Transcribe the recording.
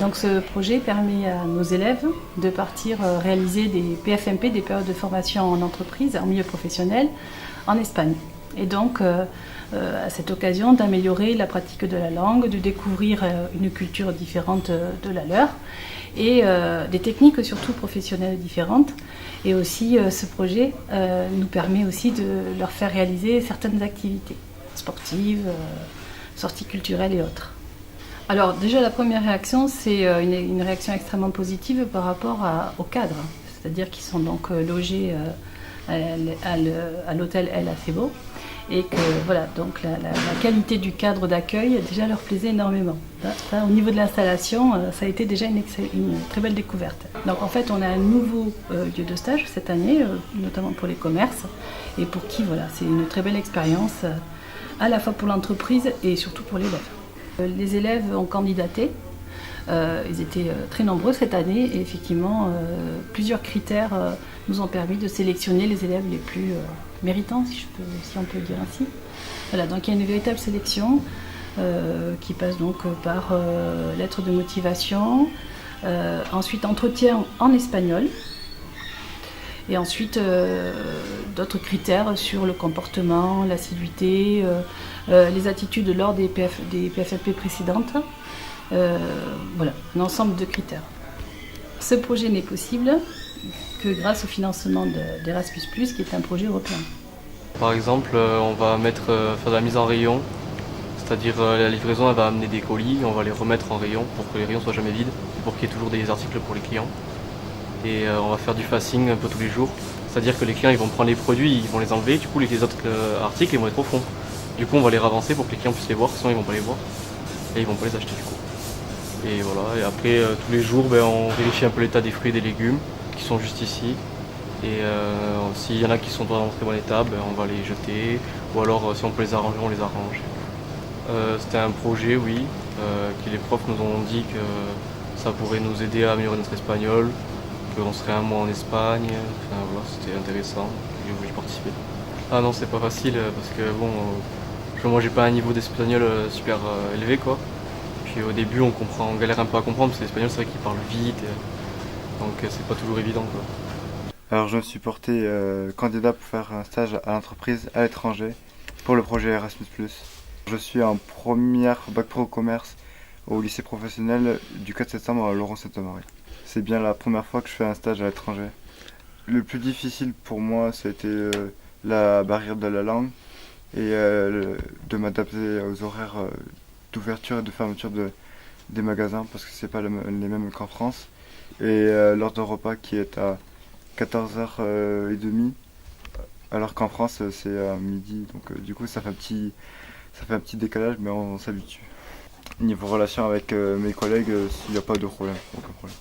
Donc ce projet permet à nos élèves de partir réaliser des PFMP, des périodes de formation en entreprise, en milieu professionnel, en Espagne. Et donc à cette occasion d'améliorer la pratique de la langue, de découvrir une culture différente de la leur et des techniques surtout professionnelles différentes. Et aussi ce projet nous permet aussi de leur faire réaliser certaines activités sportives, sorties culturelles et autres. Alors déjà la première réaction c'est une réaction extrêmement positive par rapport au cadre, c'est-à-dire qu'ils sont donc logés à l'hôtel El Acebo et que voilà, donc la qualité du cadre d'accueil déjà leur plaisait énormément. Là, au niveau de l'installation, ça a été déjà une très belle découverte. Donc en fait on a un nouveau lieu de stage cette année, notamment pour les commerces et pour qui voilà, c'est une très belle expérience à la fois pour l'entreprise et surtout pour l'élève. Les élèves ont candidaté, ils étaient très nombreux cette année et effectivement plusieurs critères nous ont permis de sélectionner les élèves les plus méritants, si on peut dire ainsi. Voilà, donc il y a une véritable sélection qui passe donc par lettre de motivation, ensuite entretien en espagnol, et ensuite d'autres critères sur le comportement, l'assiduité, les attitudes lors des PFLP précédentes. Voilà, un ensemble de critères. Ce projet n'est possible que grâce au financement d'Erasmus+, qui est un projet européen. Par exemple, on va faire de la mise en rayon, c'est-à-dire la livraison elle va amener des colis, on va les remettre en rayon pour que les rayons soient jamais vides, pour qu'il y ait toujours des articles pour les clients. Et on va faire du facing un peu tous les jours, c'est-à-dire que les clients ils vont prendre les produits, ils vont les enlever, du coup les autres articles ils vont être au fond. Du coup on va les ravancer pour que les clients puissent les voir, sinon ils vont pas les voir et ils vont pas les acheter du coup. Et voilà, et après tous les jours on vérifie un peu l'état des fruits et des légumes qui sont juste ici. Et s'il y en a qui sont pas dans très bon état, on va les jeter, ou alors si on peut les arranger, on les arrange. C'était un projet, oui, que les profs nous ont dit que ça pourrait nous aider à améliorer notre espagnol, qu'on serait un mois en Espagne, enfin voilà, c'était intéressant, j'ai voulu participer. Ah non, c'est pas facile, parce que bon, moi j'ai pas un niveau d'espagnol super élevé quoi. Puis au début on galère un peu à comprendre, parce que l'espagnol c'est vrai qu'il parle vite, donc c'est pas toujours évident quoi. Alors je me suis porté candidat pour faire un stage à l'entreprise à l'étranger pour le projet Erasmus+. Je suis en première bac pro commerce au lycée professionnel du 4 septembre à Laurent-Sainte-Marie. C'est bien la première fois que je fais un stage à l'étranger. Le plus difficile pour moi c'était la barrière de la langue et de m'adapter aux horaires d'ouverture et de fermeture des magasins parce que c'est pas les mêmes qu'en France. Et l'heure de repas qui est à 14h30 alors qu'en France c'est à midi, donc du coup ça fait un petit décalage, mais on s'habitue. Niveau relation avec mes collègues, il n'y a pas de problème, aucun problème.